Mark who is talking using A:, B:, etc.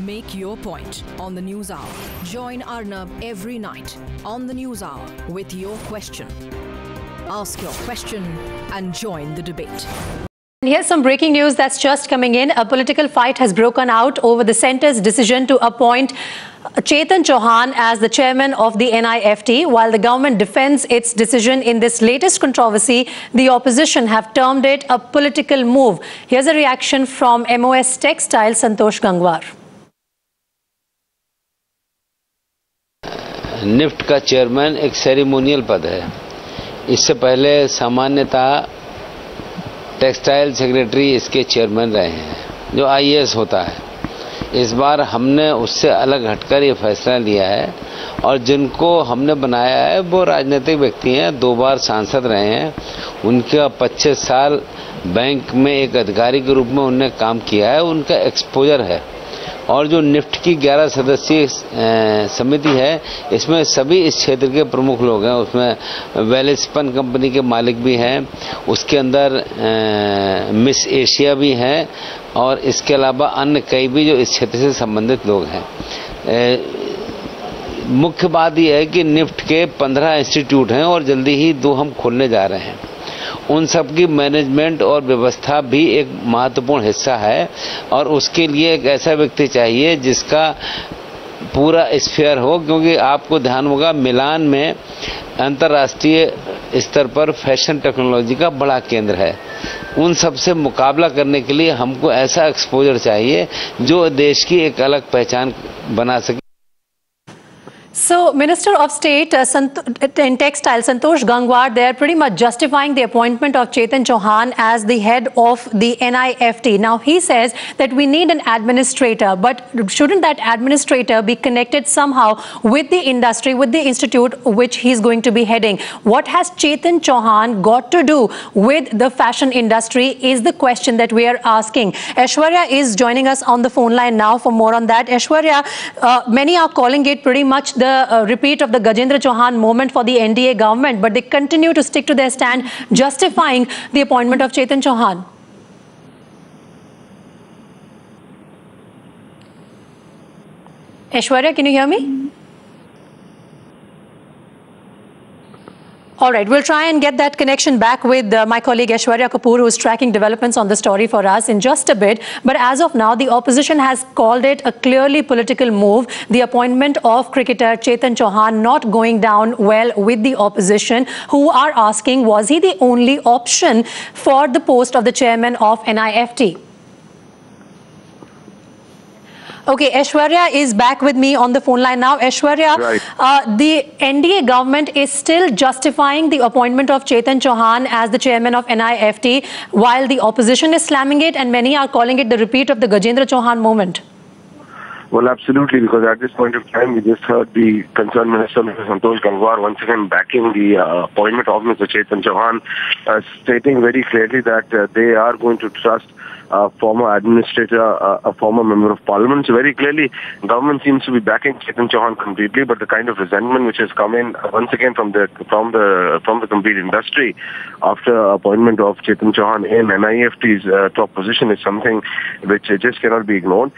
A: Make your point on the News Hour. Join Arnab every night on the News Hour with your question. Ask your question and join the debate.
B: Here's some breaking news that's just coming in. A political fight has broken out over the centre's decision to appoint Chetan Chauhan as the chairman of the NIFT. While the government defends its decision in this latest controversy, the opposition have termed it a political move. Here's a reaction from MOS Textile, Santosh Gangwar.
C: NIFT का chairman एक ceremonial पद है। इससे पहले सामान्यतः textile secretary इसके chairman रहे हैं, जो आईएएस होता है। इस बार हमने उससे अलग हटकर ये फैसला लिया है और जिनको हमने बनाया है वो राजनीतिक व्यक्ति हैं, 2 बार सांसद रहे हैं। उनका 25 साल बैंक में एक अधिकारी के रूप में उन्होंने काम किया है, उनका एक्सपोजर है। और जो निफ्ट की 11 सदस्यीय समिति है, इसमें सभी इस क्षेत्र के प्रमुख लोग हैं। उसमें वेलस्पन कंपनी के मालिक भी हैं, उसके अंदर मिस एशिया भी हैं और इसके अलावा अन्य कई भी जो इस क्षेत्र से संबंधित लोग हैं। मुख्य बात यह है कि निफ्ट के 15 इंस्टीट्यूट हैं और जल्दी ही 2 हम खोलने जा रहे हैं। उन सब की मैनेजमेंट और व्यवस्था भी एक महत्वपूर्ण हिस्सा है और उसके लिए एक ऐसा व्यक्ति चाहिए जिसका पूरा स्फीयर हो, क्योंकि आपको ध्यान होगा मिलान में अंतर्राष्ट्रीय स्तर पर फैशन टेक्नोलॉजी का बड़ा केंद्र है। उन सब से मुकाबला करने के लिए हमको ऐसा एक्सपोजर चाहिए जो देश की एक अलग पहचान बना सके।
B: So, Minister of State in Textile, Santosh Gangwar, they are pretty much justifying the appointment of Chetan Chauhan as the head of the NIFT. Now, he says that we need an administrator, but shouldn't that administrator be connected somehow with the industry, with the institute which he's going to be heading? What has Chetan Chauhan got to do with the fashion industry is the question that we are asking. Aishwarya is joining us on the phone line now for more on that. Aishwarya, many are calling it pretty much the repeat of the Gajendra Chauhan moment for the NDA government, but they continue to stick to their stand, justifying the appointment of Chetan Chauhan. Aishwarya, can you hear me? All right, we'll try and get that connection back with my colleague Aishwarya Kapoor, who is tracking developments on the story for us in just a bit. But as of now, the opposition has called it a clearly political move. The appointment of cricketer Chetan Chauhan not going down well with the opposition, who are asking, was he the only option for the post of the chairman of NIFT? Okay, Aishwarya is back with me on the phone line now. Aishwarya, right. The NDA government is still justifying the appointment of Chetan Chauhan as the chairman of NIFT, while the opposition is slamming it and many are calling it the repeat of the Gajendra Chauhan moment.
D: Well, absolutely, because at this point of time, we just heard the concerned minister, Mr. Santosh Gangwar, once again backing the appointment of Mr. Chetan Chauhan, stating very clearly that they are going to trust a former administrator, a former member of parliament. So very clearly, government seems to be backing Chetan Chauhan completely, but the kind of resentment which has come in once again from the complete industry after appointment of Chetan Chauhan in NIFT's top position is something which just cannot be ignored.